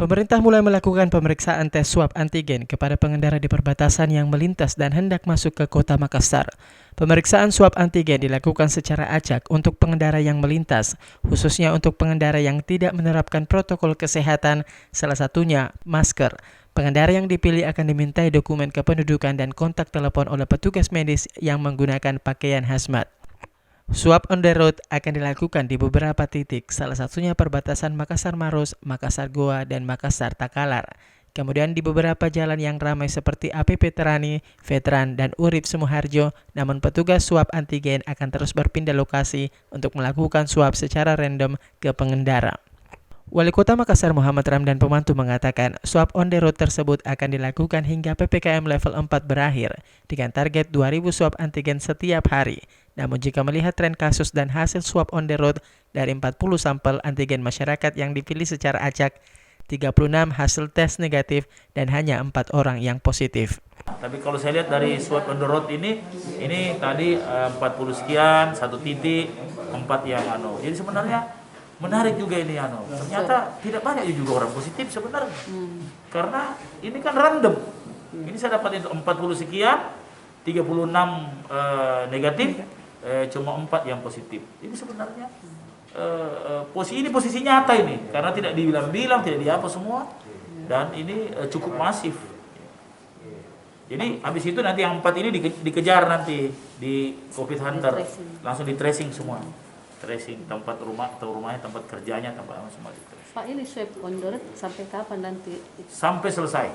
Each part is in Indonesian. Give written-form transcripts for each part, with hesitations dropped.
Pemerintah mulai melakukan pemeriksaan tes swab antigen kepada pengendara di perbatasan yang melintas dan hendak masuk ke kota Makassar. Pemeriksaan swab antigen dilakukan secara acak untuk pengendara yang melintas, khususnya untuk pengendara yang tidak menerapkan protokol kesehatan, salah satunya masker. Pengendara yang dipilih akan dimintai dokumen kependudukan dan kontak telepon oleh petugas medis yang menggunakan pakaian hazmat. Swab on the road akan dilakukan di beberapa titik, salah satunya perbatasan Makassar Maros, Makassar Goa, dan Makassar Takalar. Kemudian di beberapa jalan yang ramai seperti APP Terani, Veteran, dan Urip Sumoharjo, namun petugas swab antigen akan terus berpindah lokasi untuk melakukan swab secara random ke pengendara. Wali Kota Makassar Muhammad Ramdan Pemantu mengatakan swab on the road tersebut akan dilakukan hingga PPKM level 4 berakhir dengan target 2.000 swab antigen setiap hari. Namun jika melihat tren kasus dan hasil swab on the road dari 40 sampel antigen masyarakat yang dipilih secara acak, 36 hasil tes negatif dan hanya 4 orang yang positif. Tapi kalau saya lihat dari swab on the road ini tadi 40 sekian, 1 titik, 4 yang Jadi sebenarnya menarik juga ini ternyata tidak banyak juga orang positif sebenarnya. Karena ini kan random. Ini saya dapat itu 40 sekian, 36 negatif, cuma 4 yang positif. Ini sebenarnya posisi nyata ini karena tidak dibilang-bilang, tidak diapa semua, dan ini cukup masif. Jadi habis itu nanti yang 4 ini dikejar nanti di COVID Hunter, langsung di tracing semua. Tracing tempat rumahnya, tempat kerjanya, tempat semua di tracing. Pak, ini swab on the road sampai kapan nanti? Sampai selesai.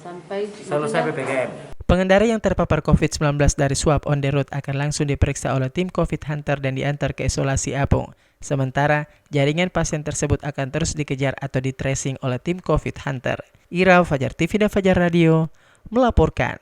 Sampai PPKM. Pengendara yang terpapar COVID-19 dari swab on the road akan langsung diperiksa oleh tim COVID Hunter dan diantar ke isolasi apung. Sementara, jaringan pasien tersebut akan terus dikejar atau di tracing oleh tim COVID Hunter. Ira, Fajar TV dan Fajar Radio melaporkan.